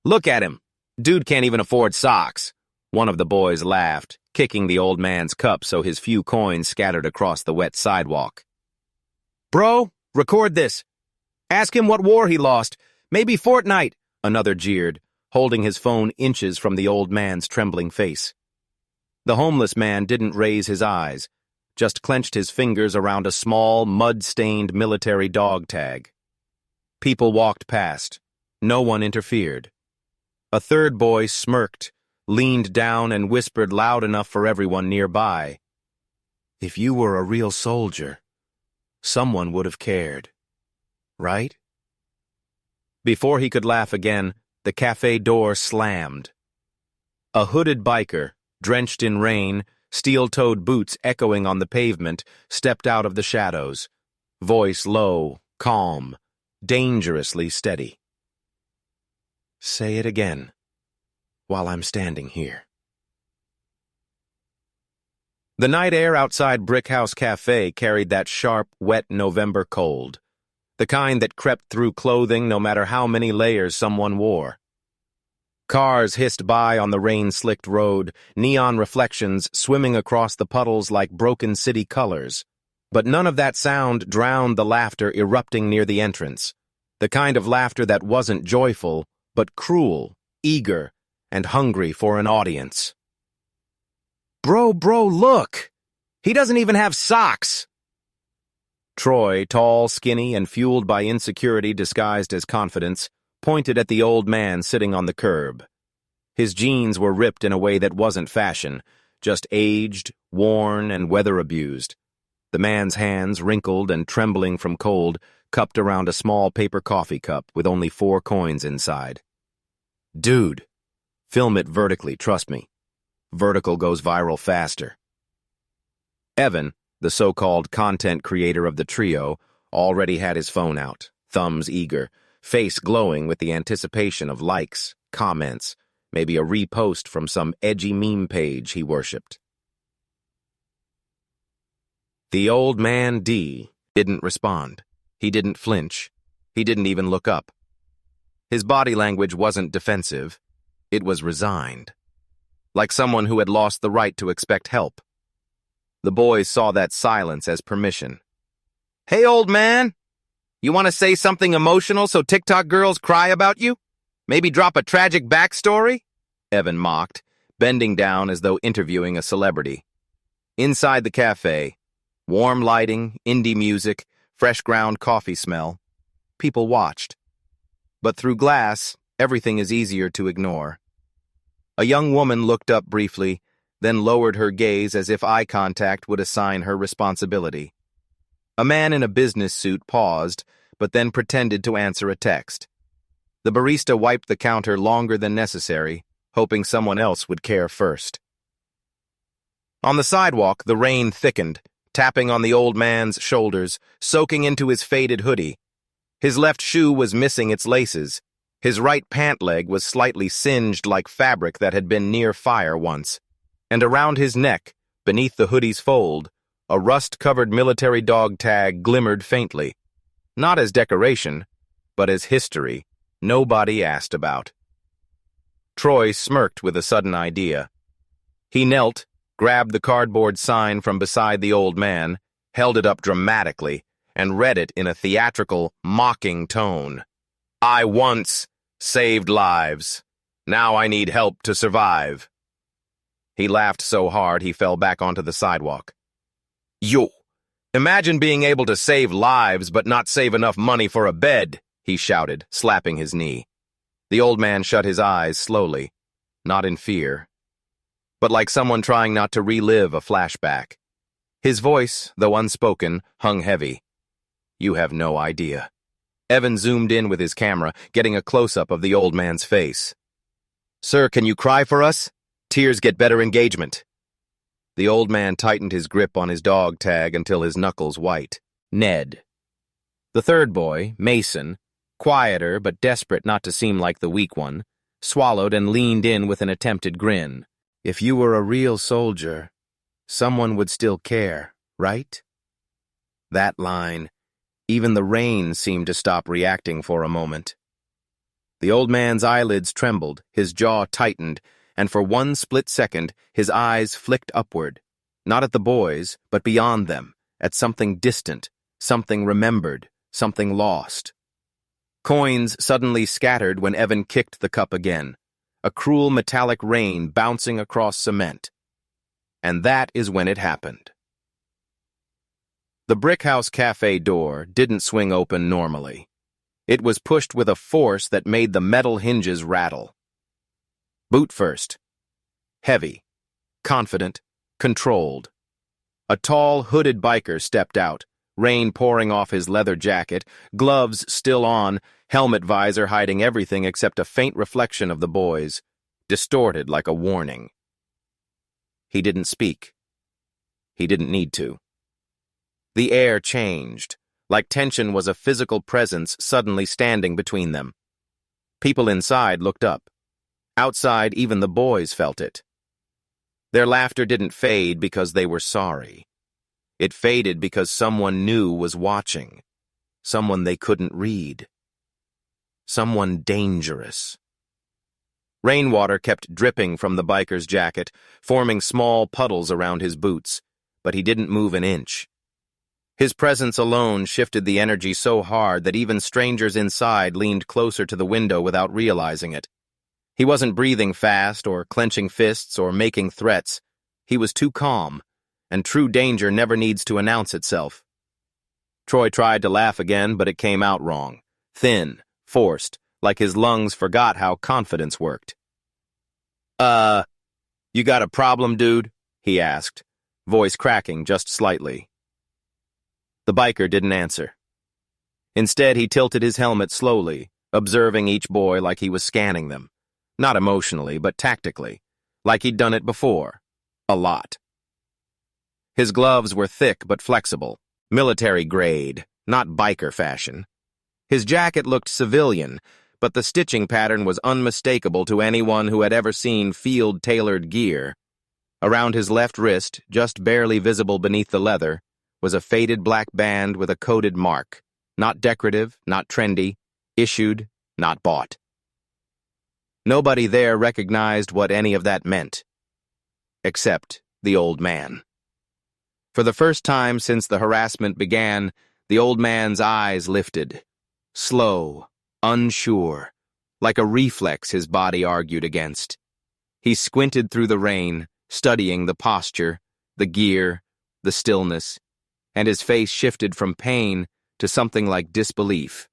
Look at him. Dude can't even afford socks. One of the boys laughed, kicking the old man's cup so his few coins scattered across the wet sidewalk. Bro, record this. Ask him what war he lost. Maybe Fortnite, another jeered, holding his phone inches from the old man's trembling face. The homeless man didn't raise his eyes, just clenched his fingers around a small, mud-stained military dog tag. People walked past. No one interfered. A third boy smirked, leaned down and whispered loud enough for everyone nearby. If you were a real soldier, someone would have cared. Right? Before he could laugh again, the cafe door slammed. A hooded biker, drenched in rain, steel-toed boots echoing on the pavement, stepped out of the shadows, voice low, calm, dangerously steady. Say it again, while I'm standing here. The night air outside Brick House Café carried that sharp, wet November cold, the kind that crept through clothing no matter how many layers someone wore. Cars hissed by on the rain-slicked road, neon reflections swimming across the puddles like broken city colors. But none of that sound drowned the laughter erupting near the entrance, the kind of laughter that wasn't joyful, but cruel, eager, and hungry for an audience. Bro, look! He doesn't even have socks! Troy, tall, skinny, and fueled by insecurity disguised as confidence, pointed at the old man sitting on the curb. His jeans were ripped in a way that wasn't fashion, just aged, worn, and weather-abused. The man's hands, wrinkled and trembling from cold, cupped around a small paper coffee cup with only 4 coins inside. Dude, film it vertically, trust me. Vertical goes viral faster. Evan, the so-called content creator of the trio, already had his phone out, thumbs eager, face glowing with the anticipation of likes, comments, maybe a repost from some edgy meme page he worshipped. The old man D didn't respond. He didn't flinch. He didn't even look up. His body language wasn't defensive. It was resigned, like someone who had lost the right to expect help. The boys saw that silence as permission. Hey, old man, you want to say something emotional so TikTok girls cry about you? Maybe drop a tragic backstory? Evan mocked, bending down as though interviewing a celebrity. Inside the cafe, warm lighting, indie music, fresh ground coffee smell. People watched. But through glass, everything is easier to ignore. A young woman looked up briefly, then lowered her gaze as if eye contact would assign her responsibility. A man in a business suit paused, but then pretended to answer a text. The barista wiped the counter longer than necessary, hoping someone else would care first. On the sidewalk, the rain thickened, tapping on the old man's shoulders, soaking into his faded hoodie. His left shoe was missing its laces. His right pant leg was slightly singed like fabric that had been near fire once. And around his neck, beneath the hoodie's fold, a rust-covered military dog tag glimmered faintly. Not as decoration, but as history nobody asked about. Troy smirked with a sudden idea. He knelt, grabbed the cardboard sign from beside the old man, held it up dramatically, and read it in a theatrical, mocking tone. I once saved lives. Now I need help to survive. He laughed so hard he fell back onto the sidewalk. Yo, imagine being able to save lives but not save enough money for a bed, he shouted, slapping his knee. The old man shut his eyes slowly, not in fear, but like someone trying not to relive a flashback. His voice, though unspoken, hung heavy. You have no idea. Evan zoomed in with his camera, getting a close-up of the old man's face. Sir, can you cry for us? Tears get better engagement. The old man tightened his grip on his dog tag until his knuckles white. Ned. The third boy, Mason, quieter but desperate not to seem like the weak one, swallowed and leaned in with an attempted grin. If you were a real soldier, someone would still care, right? That line, even the rain seemed to stop reacting for a moment. The old man's eyelids trembled, his jaw tightened, and for one split second, his eyes flicked upward, not at the boys, but beyond them, at something distant, something remembered, something lost. Coins suddenly scattered when Evan kicked the cup again, a cruel metallic rain bouncing across cement. And that is when it happened. The Brickhouse Café door didn't swing open normally. It was pushed with a force that made the metal hinges rattle. Boot first. Heavy, confident, controlled. A tall, hooded biker stepped out, rain pouring off his leather jacket, gloves still on, helmet visor hiding everything except a faint reflection of the boys, distorted like a warning. He didn't speak. He didn't need to. The air changed, like tension was a physical presence suddenly standing between them. People inside looked up. Outside, even the boys felt it. Their laughter didn't fade because they were sorry. It faded because someone new was watching. Someone they couldn't read. Someone dangerous. Rainwater kept dripping from the biker's jacket, forming small puddles around his boots, but he didn't move an inch. His presence alone shifted the energy so hard that even strangers inside leaned closer to the window without realizing it. He wasn't breathing fast or clenching fists or making threats. He was too calm, and true danger never needs to announce itself. Troy tried to laugh again, but it came out wrong. Thin, forced, like his lungs forgot how confidence worked. You got a problem, dude? He asked, voice cracking just slightly. The biker didn't answer. Instead, he tilted his helmet slowly, observing each boy like he was scanning them. Not emotionally, but tactically, like he'd done it before. A lot. His gloves were thick but flexible, military grade, not biker fashion. His jacket looked civilian, but the stitching pattern was unmistakable to anyone who had ever seen field-tailored gear. Around his left wrist, just barely visible beneath the leather, was a faded black band with a coded mark. Not decorative, not trendy, issued, not bought. Nobody there recognized what any of that meant. Except the old man. For the first time since the harassment began, the old man's eyes lifted. Slow, unsure, like a reflex his body argued against. He squinted through the rain, studying the posture, the gear, the stillness, and his face shifted from pain to something like disbelief.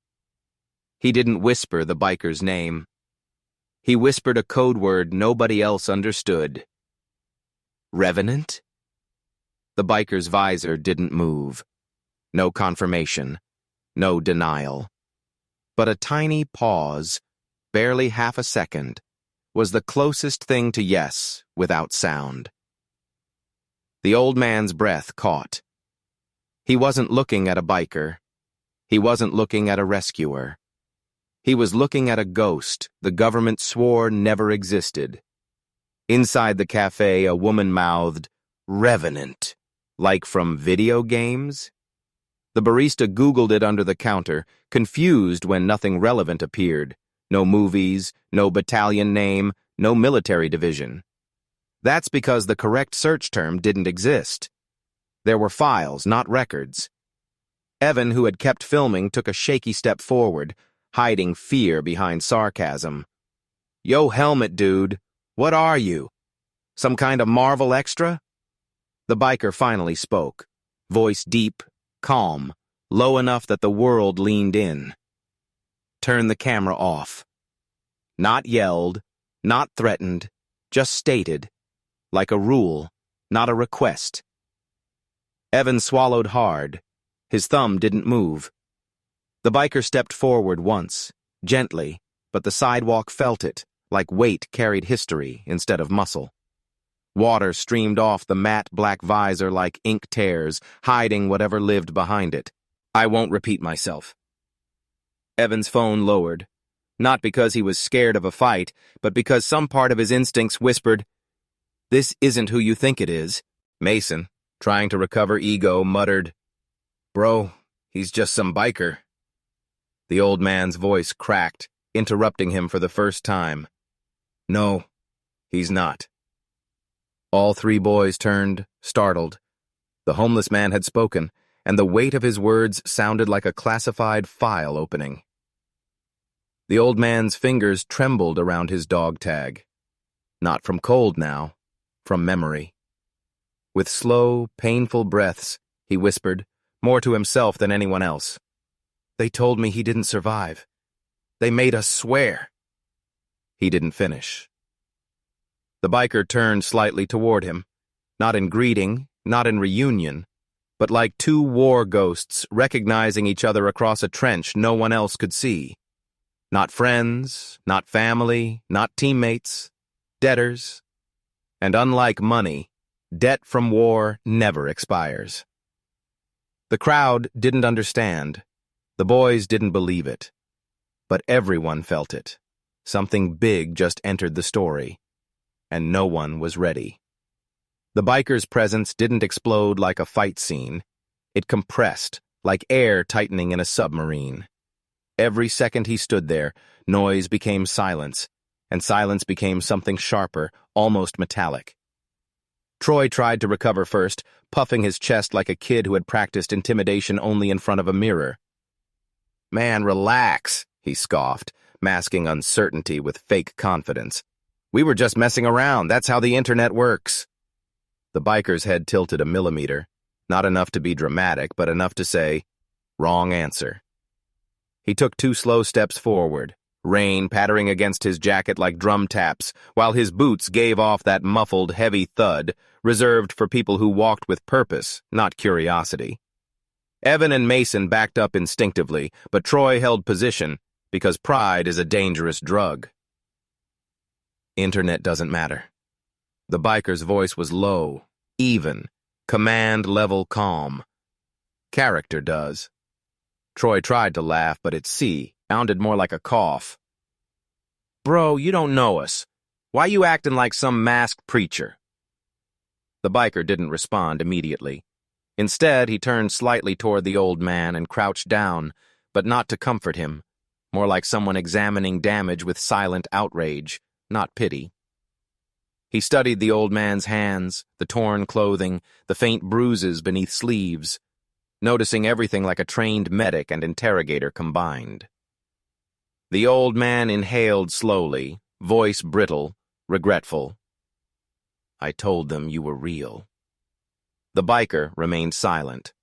He didn't whisper the biker's name. He whispered a code word nobody else understood. Revenant? The biker's visor didn't move. No confirmation. No denial. But a tiny pause, barely half a second, was the closest thing to yes without sound. The old man's breath caught. He wasn't looking at a biker. He wasn't looking at a rescuer. He was looking at a ghost the government swore never existed. Inside the cafe, a woman mouthed, "Revenant," like from video games? The barista Googled it under the counter, confused when nothing relevant appeared. No movies, no battalion name, no military division. That's because the correct search term didn't exist. There were files, not records. Evan, who had kept filming, took a shaky step forward, hiding fear behind sarcasm. Yo, helmet dude, what are you? Some kind of Marvel extra? The biker finally spoke, voice deep, calm, low enough that the world leaned in. Turn the camera off. Not yelled, not threatened, just stated, like a rule, not a request. Evan swallowed hard. His thumb didn't move. The biker stepped forward once, gently, but the sidewalk felt it, like weight carried history instead of muscle. Water streamed off the matte black visor like ink tears, hiding whatever lived behind it. I won't repeat myself. Evan's phone lowered, not because he was scared of a fight, but because some part of his instincts whispered, "This isn't who you think it is." Mason, trying to recover ego, muttered, "Bro, he's just some biker." The old man's voice cracked. interrupting him for the first time. "No, he's not." All three boys turned, startled. The homeless man had spoken, and the weight of his words sounded like a classified file opening. The old man's fingers trembled around his dog tag. Not from cold now, from memory. With slow, painful breaths, he whispered, more to himself than anyone else. "They told me he didn't survive. They made us swear." He didn't finish. The biker turned slightly toward him, not in greeting, not in reunion, but like two war ghosts recognizing each other across a trench no one else could see. Not friends, not family, not teammates, debtors. And unlike money, debt from war never expires. The crowd didn't understand. The boys didn't believe it. But everyone felt it. Something big just entered the story, and no one was ready. The biker's presence didn't explode like a fight scene. It compressed, like air tightening in a submarine. Every second he stood there, noise became silence, and silence became something sharper, almost metallic. Troy tried to recover first, puffing his chest like a kid who had practiced intimidation only in front of a mirror. "Man, relax," he scoffed, masking uncertainty with fake confidence. "We were just messing around. That's how the internet works." The biker's head tilted a millimeter, not enough to be dramatic, but enough to say, "Wrong answer." He took 2 slow steps forward, rain pattering against his jacket like drum taps, while his boots gave off that muffled, heavy thud, reserved for people who walked with purpose, not curiosity. Evan and Mason backed up instinctively, but Troy held position, because pride is a dangerous drug. "Internet doesn't matter." The biker's voice was low, even, command-level calm. "Character does." Troy tried to laugh, but its C sounded more like a cough. "Bro, you don't know us. Why you acting like some masked preacher?" The biker didn't respond immediately. Instead, he turned slightly toward the old man and crouched down, but not to comfort him, more like someone examining damage with silent outrage, not pity. He studied the old man's hands, the torn clothing, the faint bruises beneath sleeves, noticing everything like a trained medic and interrogator combined. The old man inhaled slowly, voice brittle, regretful. "I told them you were real." The biker remained silent.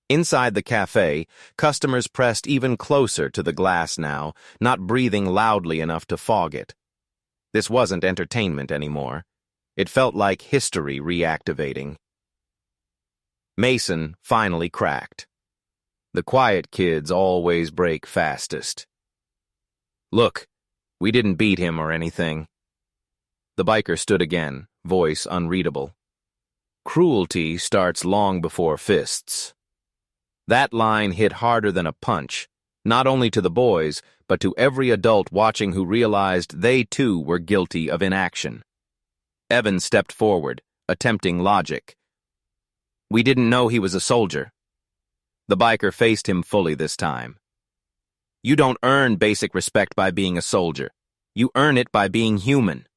Inside the cafe, customers pressed even closer to the glass now, not breathing loudly enough to fog it. This wasn't entertainment anymore. It felt like history reactivating. Mason finally cracked. The quiet kids always break fastest. "Look, we didn't beat him or anything." The biker stood again, voice unreadable. "Cruelty starts long before fists." That line hit harder than a punch, not only to the boys, but to every adult watching who realized they too were guilty of inaction. Evan stepped forward, attempting logic. "We didn't know he was a soldier." The biker faced him fully this time. "You don't earn basic respect by being a soldier. You earn it by being human."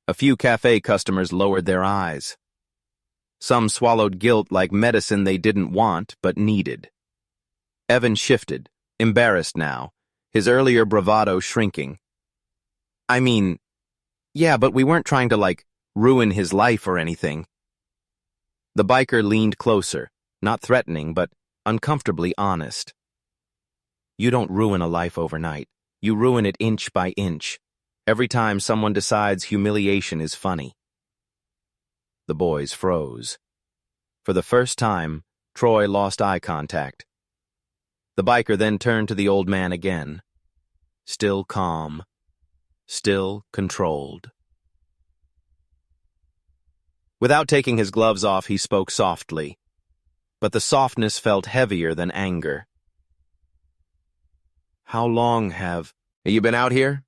A few cafe customers lowered their eyes. Some swallowed guilt like medicine they didn't want but needed. Evan shifted, embarrassed now, his earlier bravado shrinking. "I mean, yeah, but we weren't trying to, ruin his life or anything." The biker leaned closer, not threatening, but uncomfortably honest. "You don't ruin a life overnight. You ruin it inch by inch, every time someone decides humiliation is funny." The boys froze. For the first time, Troy lost eye contact. The biker then turned to the old man again. Still calm, still controlled. Without taking his gloves off, he spoke softly, but the softness felt heavier than anger. "How long have you been out here?"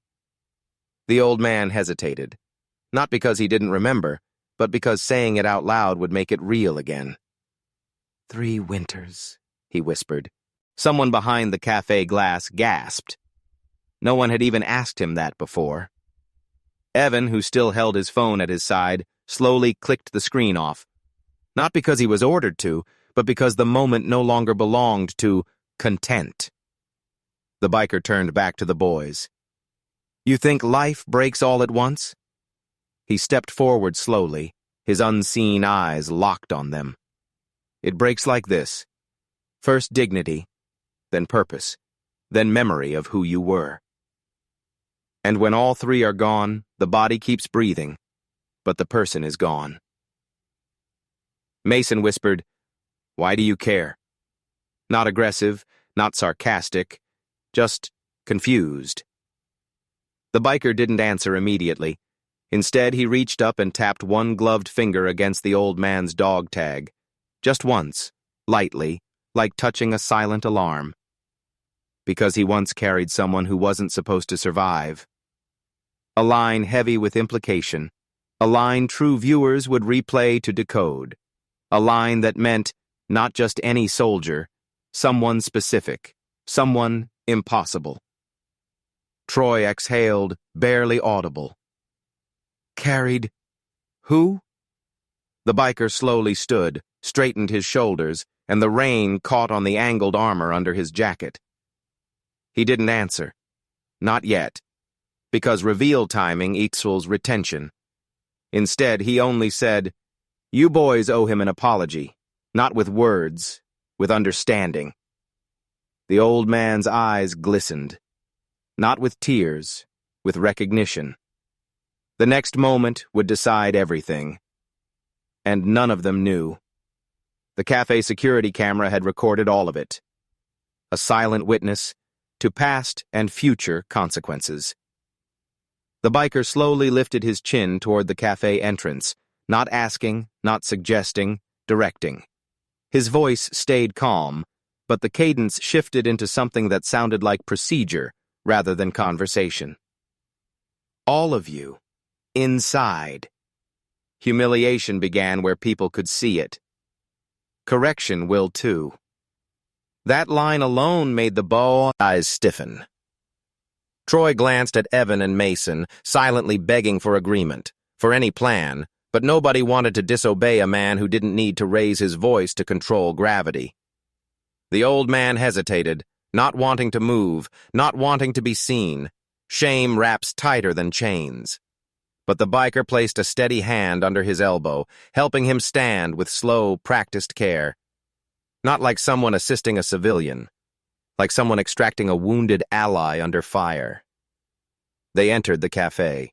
The old man hesitated, not because he didn't remember, but because saying it out loud would make it real again. 3 winters, he whispered. Someone behind the cafe glass gasped. No one had even asked him that before. Evan, who still held his phone at his side, slowly clicked the screen off. Not because he was ordered to, but because the moment no longer belonged to content. The biker turned back to the boys. "You think life breaks all at once?" He stepped forward slowly, his unseen eyes locked on them. "It breaks like this. First dignity, then purpose, then memory of who you were. And when all three are gone, the body keeps breathing, but the person is gone." Mason whispered, "Why do you care?" Not aggressive, not sarcastic, just confused. The biker didn't answer immediately. Instead, he reached up and tapped one gloved finger against the old man's dog tag. Just once, lightly, like touching a silent alarm. Because he once carried someone who wasn't supposed to survive. A line heavy with implication. A line true viewers would replay to decode. A line that meant not just any soldier, someone specific, someone impossible. Troy exhaled, barely audible. "Carried who?" The biker slowly stood, straightened his shoulders, and the rain caught on the angled armor under his jacket. He didn't answer. Not yet. Because reveal timing equals retention. Instead, he only said, "You boys owe him an apology. Not with words, with understanding." The old man's eyes glistened. Not with tears, with recognition. The next moment would decide everything. And none of them knew. The cafe security camera had recorded all of it. A silent witness to past and future consequences. The biker slowly lifted his chin toward the cafe entrance, not asking, not suggesting, directing. His voice stayed calm, but the cadence shifted into something that sounded like procedure rather than conversation. "All of you. Inside." Humiliation began where people could see it. Correction will too. That line alone made the bow eyes stiffen. Troy glanced at Evan and Mason, silently begging for agreement, for any plan, but nobody wanted to disobey a man who didn't need to raise his voice to control gravity. The old man hesitated, not wanting to move, not wanting to be seen. Shame wraps tighter than chains. But the biker placed a steady hand under his elbow, helping him stand with slow, practiced care. Not like someone assisting a civilian, like someone extracting a wounded ally under fire. They entered the cafe.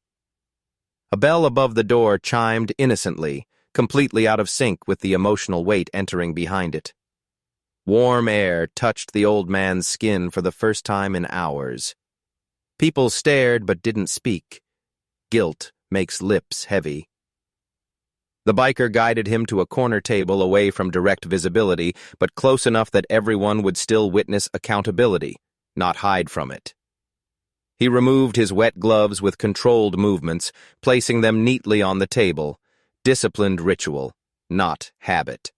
A bell above the door chimed innocently, completely out of sync with the emotional weight entering behind it. Warm air touched the old man's skin for the first time in hours. People stared but didn't speak. Guilt makes lips heavy. The biker guided him to a corner table away from direct visibility, but close enough that everyone would still witness accountability, not hide from it. He removed his wet gloves with controlled movements, placing them neatly on the table. Disciplined ritual, not habit.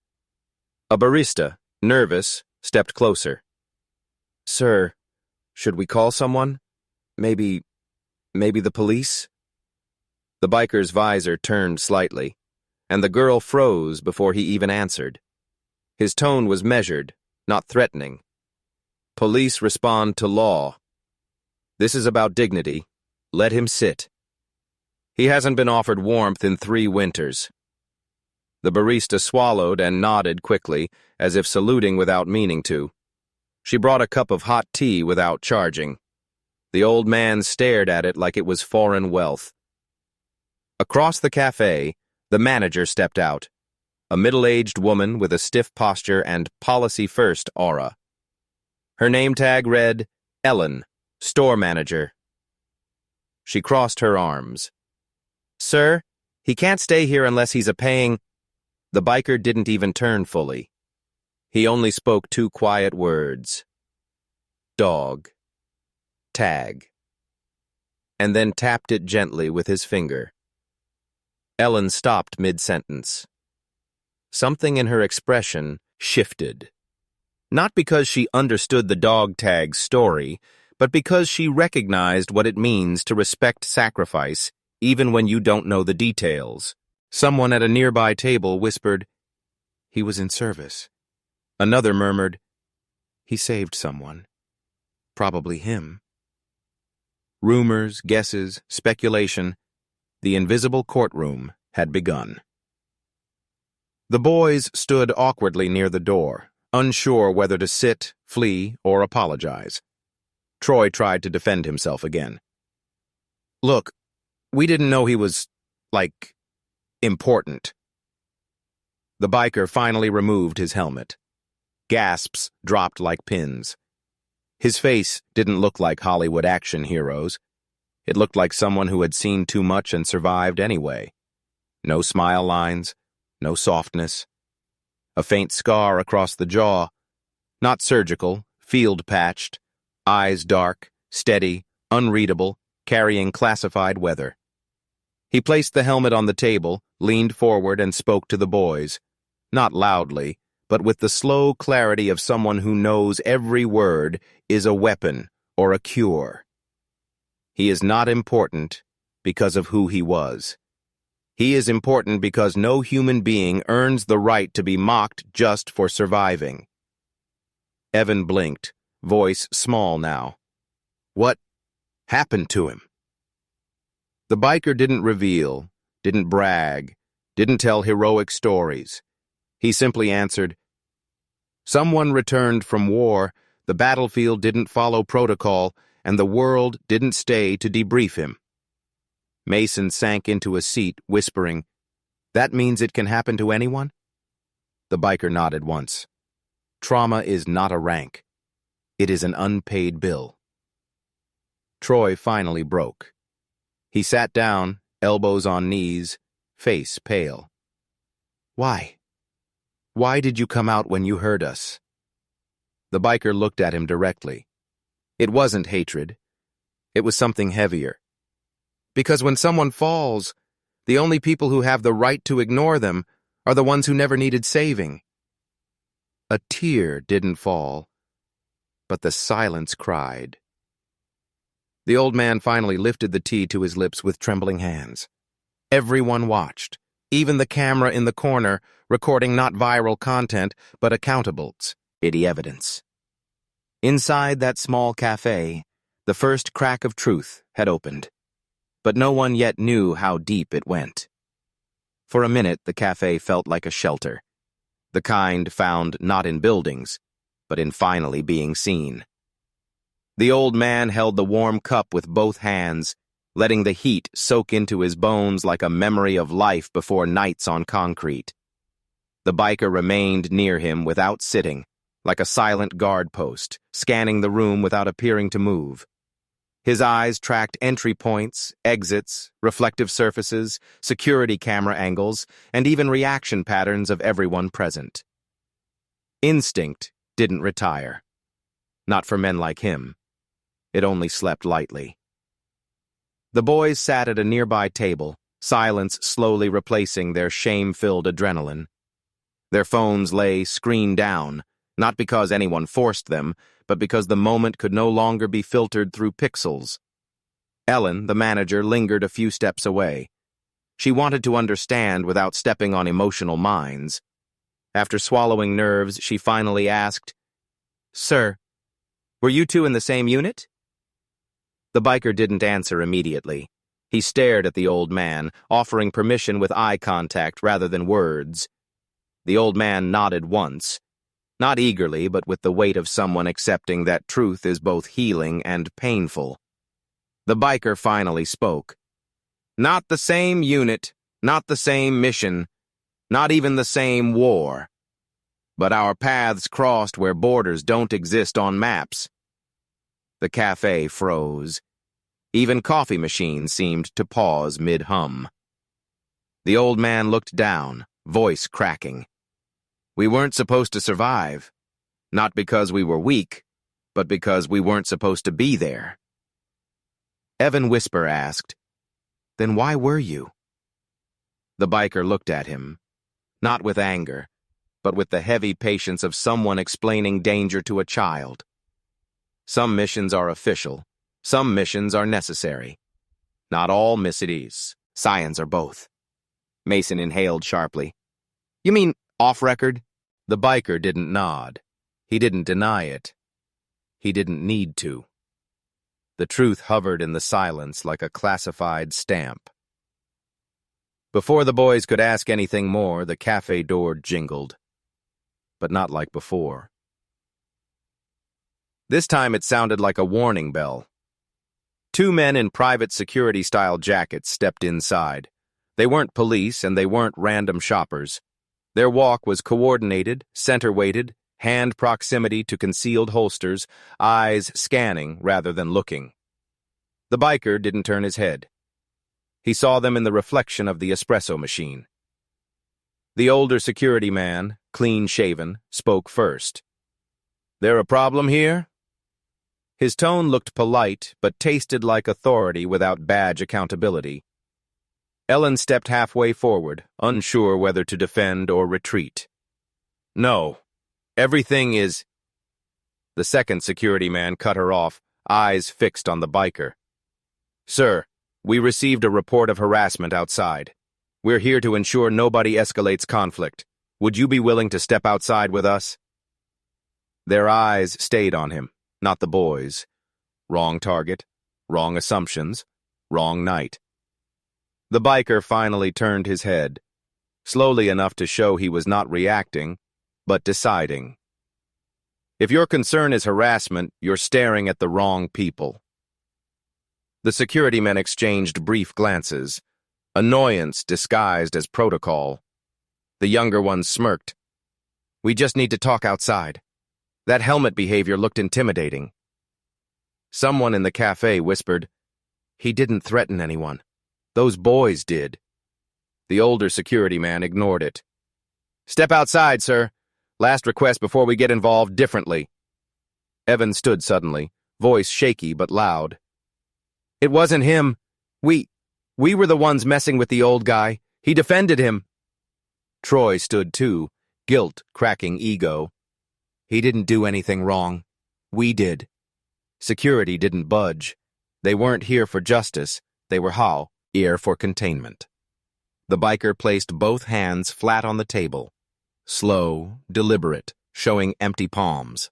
A barista, nervous, stepped closer. "Sir, should we call someone? Maybe the police?" The biker's visor turned slightly, and the girl froze before he even answered. His tone was measured, not threatening. "Police respond to law. This is about dignity. Let him sit. He hasn't been offered warmth in 3 winters." The barista swallowed and nodded quickly, as if saluting without meaning to. She brought a cup of hot tea without charging. The old man stared at it like it was foreign wealth. Across the cafe, the manager stepped out, a middle-aged woman with a stiff posture and policy-first aura. Her name tag read, Ellen, store manager. She crossed her arms. "Sir, he can't stay here unless he's a paying—" The biker didn't even turn fully. He only spoke 2 quiet words. Dog. Tag. And then tapped it gently with his finger. Ellen stopped mid-sentence. Something in her expression shifted. Not because she understood the dog tag's story, but because she recognized what it means to respect sacrifice, even when you don't know the details. Someone at a nearby table whispered, "He was in service." Another murmured, "He saved someone. Probably him." Rumors, guesses, speculation. The invisible courtroom had begun. The boys stood awkwardly near the door, unsure whether to sit, flee, or apologize. Troy tried to defend himself again. "Look, we didn't know he was, important." The biker finally removed his helmet. Gasps dropped like pins. His face didn't look like Hollywood action heroes. It looked like someone who had seen too much and survived anyway. No smile lines, no softness. A faint scar across the jaw. Not surgical, field-patched. Eyes dark, steady, unreadable, carrying classified weather. He placed the helmet on the table, leaned forward, and spoke to the boys. Not loudly, but with the slow clarity of someone who knows every word is a weapon or a cure. He is not important because of who he was. He is important because no human being earns the right to be mocked just for surviving. Evan blinked, voice small now. "What happened to him?" The biker didn't reveal, didn't brag, didn't tell heroic stories. He simply answered, "Someone returned from war, the battlefield didn't follow protocol, and the world didn't stay to debrief him." Mason sank into a seat, whispering, "That means it can happen to anyone?" The biker nodded once. "Trauma is not a rank. It is an unpaid bill." Troy finally broke. He sat down, elbows on knees, face pale. "Why? Why did you come out when you heard us?" The biker looked at him directly. It wasn't hatred. It was something heavier. "Because when someone falls, the only people who have the right to ignore them are the ones who never needed saving." A tear didn't fall, but the silence cried. The old man finally lifted the tea to his lips with trembling hands. Everyone watched, even the camera in the corner, recording not viral content, but accountables, evidence. Inside that small cafe, the first crack of truth had opened, but no one yet knew how deep it went. For a minute, the cafe felt like a shelter, the kind found not in buildings, but in finally being seen. The old man held the warm cup with both hands, letting the heat soak into his bones like a memory of life before nights on concrete. The biker remained near him without sitting, like a silent guard post, scanning the room without appearing to move. His eyes tracked entry points, exits, reflective surfaces, security camera angles, and even reaction patterns of everyone present. Instinct didn't retire. Not for men like him. It only slept lightly. The boys sat at a nearby table, silence slowly replacing their shame-filled adrenaline. Their phones lay screen down, not because anyone forced them, but because the moment could no longer be filtered through pixels. Ellen, the manager, lingered a few steps away. She wanted to understand without stepping on emotional mines. After swallowing nerves, she finally asked, "Sir, were you two in the same unit?" The biker didn't answer immediately. He stared at the old man, offering permission with eye contact rather than words. The old man nodded once, not eagerly, but with the weight of someone accepting that truth is both healing and painful. The biker finally spoke. "Not the same unit, not the same mission, not even the same war. But our paths crossed where borders don't exist on maps." The cafe froze. Even coffee machines seemed to pause mid-hum. The old man looked down, voice cracking. "We weren't supposed to survive. Not because we were weak, but because we weren't supposed to be there." Evan Whisper asked, "Then why were you?" The biker looked at him, not with anger, but with the heavy patience of someone explaining danger to a child. Some missions are official. Some missions are necessary. Not all missions. Science are both. Mason inhaled sharply. You mean off-record? The biker didn't nod. He didn't deny it. He didn't need to. The truth hovered in the silence like a classified stamp. Before the boys could ask anything more, the cafe door jingled. But not like before. This time it sounded like a warning bell. Two men in private security-style jackets stepped inside. They weren't police and they weren't random shoppers. Their walk was coordinated, center-weighted, hand proximity to concealed holsters, eyes scanning rather than looking. The biker didn't turn his head. He saw them in the reflection of the espresso machine. The older security man, clean-shaven, spoke first. "There a problem here?" His tone looked polite, but tasted like authority without badge accountability. Ellen stepped halfway forward, unsure whether to defend or retreat. "No. Everything is—" The second security man cut her off, eyes fixed on the biker. "Sir, we received a report of harassment outside. We're here to ensure nobody escalates conflict. Would you be willing to step outside with us?" Their eyes stayed on him, not the boys. Wrong target, wrong assumptions, wrong night. The biker finally turned his head, slowly enough to show he was not reacting, but deciding. "If your concern is harassment, you're staring at the wrong people." The security men exchanged brief glances, annoyance disguised as protocol. The younger one smirked. "We just need to talk outside. That helmet behavior looked intimidating." Someone in the cafe whispered, "He didn't threaten anyone. Those boys did." The older security man ignored it. "Step outside, sir. Last request before we get involved differently." Evan stood suddenly, voice shaky but loud. "It wasn't him. We were the ones messing with the old guy. He defended him." Troy stood too, guilt cracking ego. "He didn't do anything wrong. We did." Security didn't budge. They weren't here for justice. They were here for containment. The biker placed both hands flat on the table. Slow, deliberate, showing empty palms.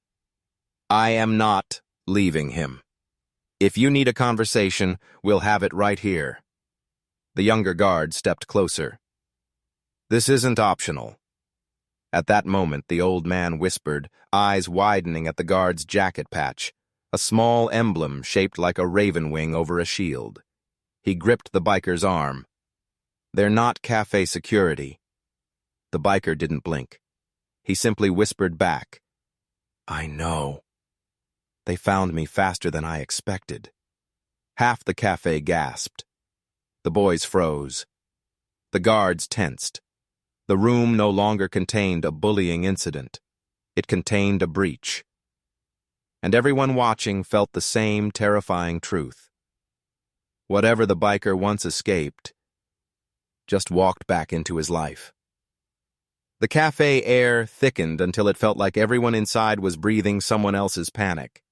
"I am not leaving him. If you need a conversation, we'll have it right here." The younger guard stepped closer. "This isn't optional." At that moment, the old man whispered, eyes widening at the guard's jacket patch, a small emblem shaped like a raven wing over a shield. He gripped the biker's arm. "They're not cafe security." The biker didn't blink. He simply whispered back, "I know." They found me faster than I expected. Half the cafe gasped. The boys froze. The guards tensed. The room no longer contained a bullying incident. It contained a breach. And everyone watching felt the same terrifying truth. Whatever the biker once escaped, just walked back into his life. The cafe air thickened until it felt like everyone inside was breathing someone else's panic.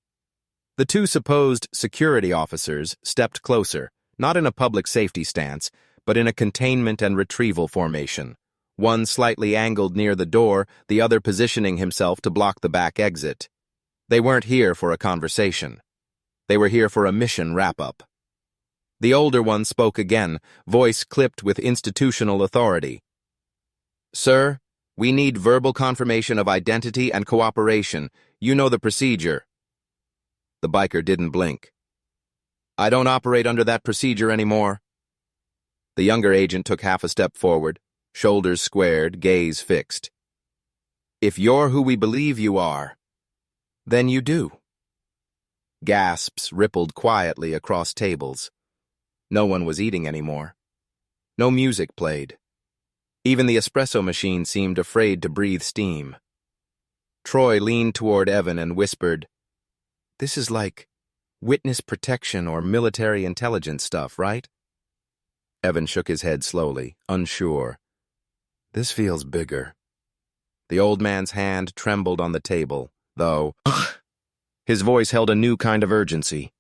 The two supposed security officers stepped closer, not in a public safety stance, but in a containment and retrieval formation, one slightly angled near the door, the other positioning himself to block the back exit. They weren't here for a conversation. They were here for a mission wrap-up. The older one spoke again, voice clipped with institutional authority. "Sir, we need verbal confirmation of identity and cooperation. You know the procedure." The biker didn't blink. "I don't operate under that procedure anymore." The younger agent took half a step forward, shoulders squared, gaze fixed. "If you're who we believe you are, then you do." Gasps rippled quietly across tables. No one was eating anymore. No music played. Even the espresso machine seemed afraid to breathe steam. Troy leaned toward Evan and whispered, "This is like witness protection or military intelligence stuff, right?" Evan shook his head slowly, unsure. "This feels bigger." The old man's hand trembled on the table, though His voice held a new kind of urgency.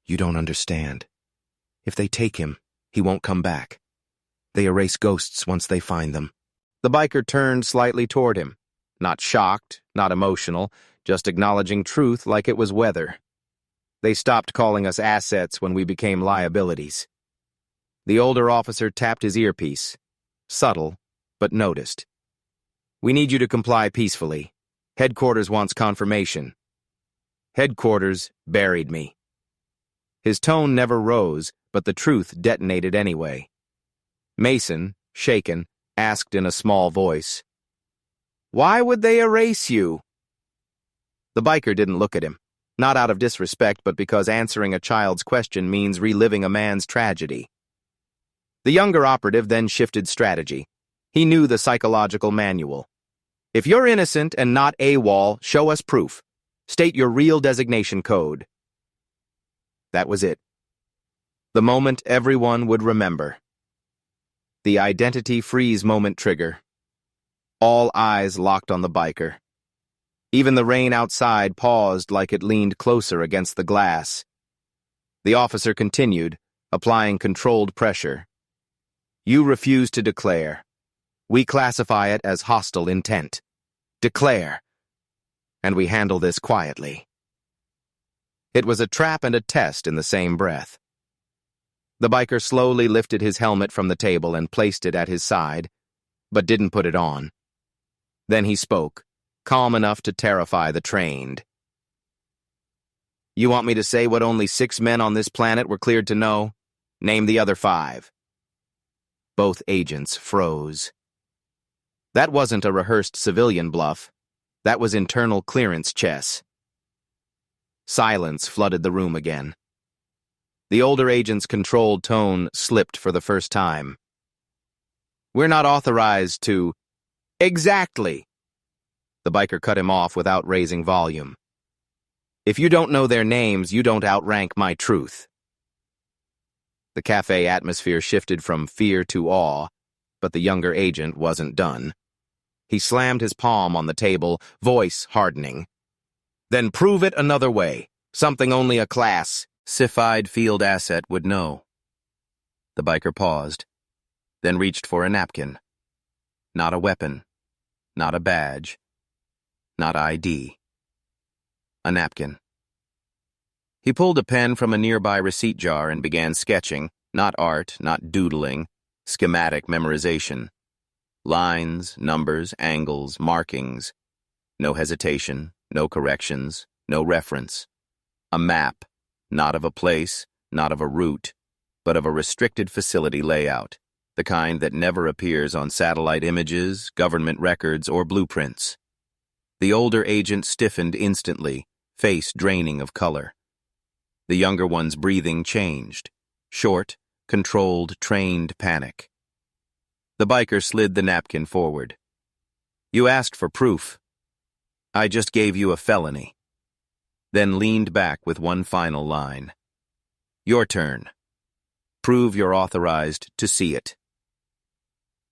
You don't understand. If they take him, he won't come back. They erase ghosts once they find them. The biker turned slightly toward him. Not shocked, not emotional, just acknowledging truth like it was weather. They stopped calling us assets when we became liabilities. The older officer tapped his earpiece. Subtle, but noticed. We need you to comply peacefully. Headquarters wants confirmation. Headquarters buried me. His tone never rose, but the truth detonated anyway. Mason, shaken, asked in a small voice, "Why would they erase you?" The biker didn't look at him, not out of disrespect, but because answering a child's question means reliving a man's tragedy. The younger operative then shifted strategy. He knew the psychological manual. If you're innocent and not AWOL, show us proof. State your real designation code. That was it. The moment everyone would remember. The identity freeze moment trigger. All eyes locked on the biker. Even the rain outside paused like it leaned closer against the glass. The officer continued, applying controlled pressure. You refuse to declare. We classify it as hostile intent. Declare. And we handle this quietly. It was a trap and a test in the same breath. The biker slowly lifted his helmet from the table and placed it at his side, but didn't put it on. Then he spoke, calm enough to terrify the trained. You want me to say what only 6 men on this planet were cleared to know? Name the other 5. Both agents froze. That wasn't a rehearsed civilian bluff. That was internal clearance chess. Silence flooded the room again. The older agent's controlled tone slipped for the first time. We're not authorized to... Exactly! The biker cut him off without raising volume. If you don't know their names, you don't outrank my truth. The cafe atmosphere shifted from fear to awe, but the younger agent wasn't done. He slammed his palm on the table, voice hardening. Then prove it another way, something only a classified field asset would know. The biker paused, then reached for a napkin. Not a weapon, not a badge, not ID. A napkin. He pulled a pen from a nearby receipt jar and began sketching, not art, not doodling, schematic memorization. Lines, numbers, angles, markings. No hesitation, no corrections, no reference. A map, not of a place, not of a route, but of a restricted facility layout, the kind that never appears on satellite images, government records, or blueprints. The older agent stiffened instantly, face draining of color. The younger one's breathing changed. Short, controlled, trained panic. The biker slid the napkin forward. You asked for proof. I just gave you a felony. Then leaned back with one final line. Your turn. Prove you're authorized to see it.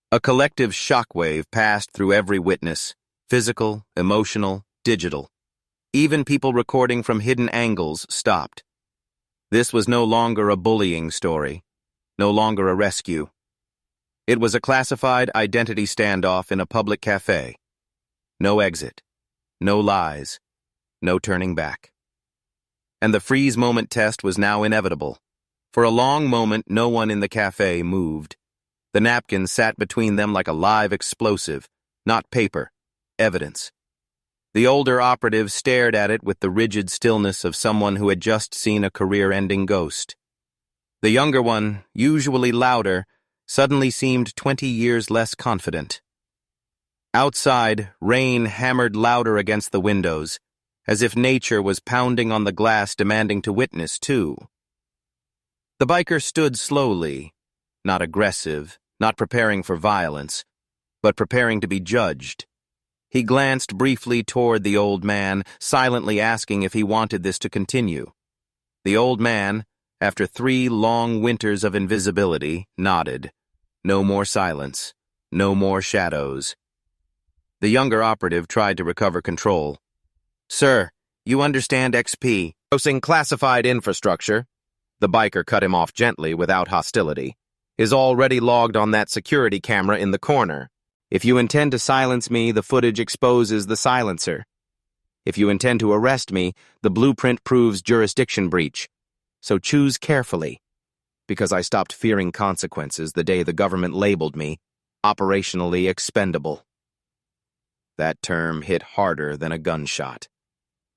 A collective shockwave passed through every witness, physical, emotional, digital. Even people recording from hidden angles stopped. This was no longer a bullying story, no longer a rescue. It was a classified identity standoff in a public cafe. No exit, no lies, no turning back. And the freeze moment test was now inevitable. For a long moment, no one in the cafe moved. The napkin sat between them like a live explosive, not paper, evidence. The older operative stared at it with the rigid stillness of someone who had just seen a career-ending ghost. The younger one, usually louder, suddenly seemed 20 years less confident. Outside, rain hammered louder against the windows, as if nature was pounding on the glass demanding to witness, too. The biker stood slowly, not aggressive, not preparing for violence, but preparing to be judged. He glanced briefly toward the old man, silently asking if he wanted this to continue. The old man, after 3 long winters of invisibility, nodded. No more silence, no more shadows. The younger operative tried to recover control. Sir, You understand XP. Grossing classified infrastructure. The biker cut him off gently without hostility. Is already logged on that security camera in the corner. If you intend to silence me, the footage exposes the silencer. If you intend to arrest me, the blueprint proves jurisdiction breach. So choose carefully. Because I stopped fearing consequences the day the government labeled me operationally expendable. That term hit harder than a gunshot.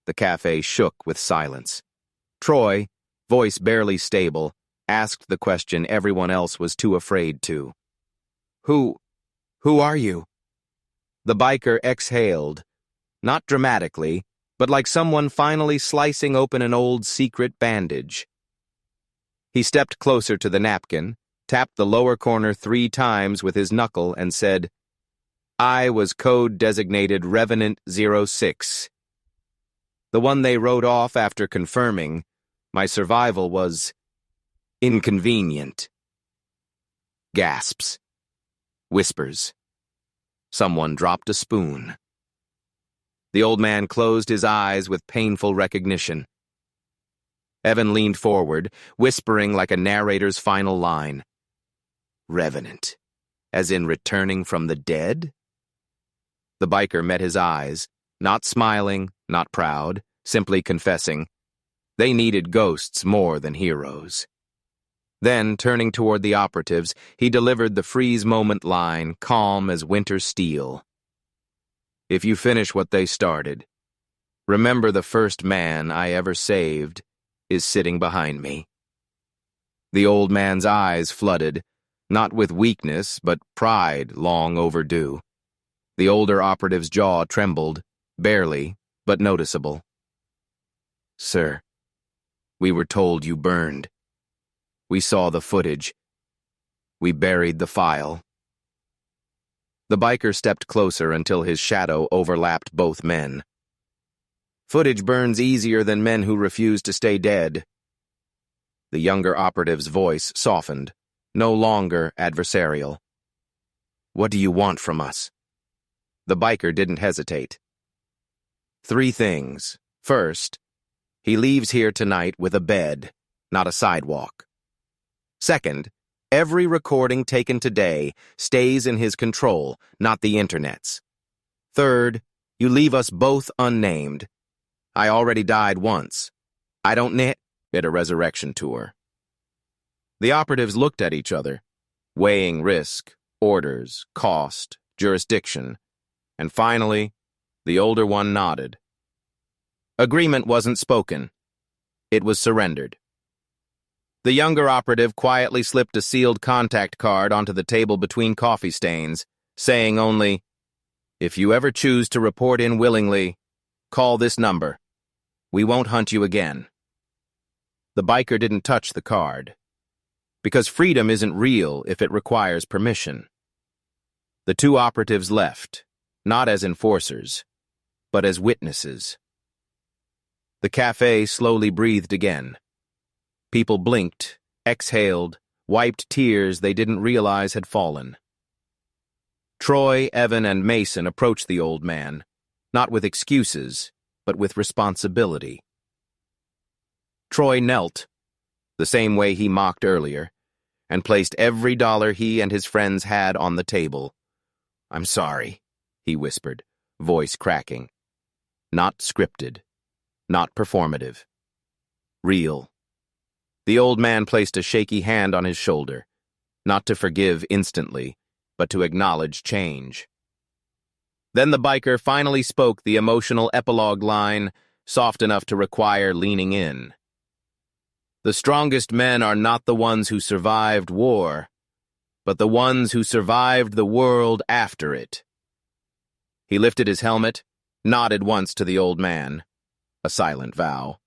The cafe shook with silence. Troy, voice barely stable, asked the question everyone else was too afraid to. Who are you? The biker exhaled, not dramatically, but like someone finally slicing open an old secret bandage. He stepped closer to the napkin, tapped the lower corner 3 times with his knuckle, and said, I was code-designated Revenant 06. The one they wrote off after confirming my survival was inconvenient. Gasps. Whispers. Someone dropped a spoon. The old man closed his eyes with painful recognition. Evan leaned forward, whispering like a narrator's final line. Revenant, as in returning from the dead? The biker met his eyes, not smiling, not proud, simply confessing. They needed ghosts more than heroes. Then, turning toward the operatives, he delivered the freeze moment line, calm as winter steel. If you finish what they started, remember the first man I ever saved is sitting behind me. The old man's eyes flooded, not with weakness, but pride long overdue. The older operative's jaw trembled, barely, but noticeable. Sir, we were told you burned. We saw the footage. We buried the file. The biker stepped closer until his shadow overlapped both men. Footage burns easier than men who refuse to stay dead. The younger operative's voice softened, no longer adversarial. What do you want from us? The biker didn't hesitate. 3 things. First, he leaves here tonight with a bed, not a sidewalk. Second, every recording taken today stays in his control, not the internet's. Third, you leave us both unnamed. I already died once. I don't need a resurrection tour. The operatives looked at each other, weighing risk, orders, cost, jurisdiction, and finally, the older one nodded. Agreement wasn't spoken. It was surrendered. The younger operative quietly slipped a sealed contact card onto the table between coffee stains, saying only, If you ever choose to report in willingly, call this number. We won't hunt you again. The biker didn't touch the card, because freedom isn't real if it requires permission. The 2 operatives left, not as enforcers, but as witnesses. The cafe slowly breathed again. People blinked, exhaled, wiped tears they didn't realize had fallen. Troy, Evan, and Mason approached the old man, not with excuses, but with responsibility. Troy knelt, the same way he mocked earlier, and placed every dollar he and his friends had on the table. I'm sorry, he whispered, voice cracking. Not scripted, not performative. Real. The old man placed a shaky hand on his shoulder, not to forgive instantly, but to acknowledge change. Then the biker finally spoke the emotional epilogue line, soft enough to require leaning in. The strongest men are not the ones who survived war, but the ones who survived the world after it. He lifted his helmet, nodded once to the old man, a silent vow,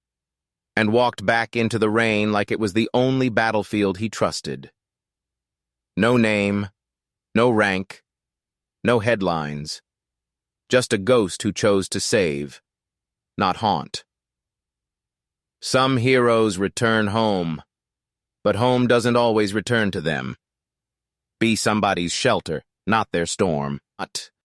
and walked back into the rain like it was the only battlefield he trusted. No name, no rank, no headlines, just a ghost who chose to save, not haunt. Some heroes return home, but home doesn't always return to them. Be somebody's shelter, not their storm.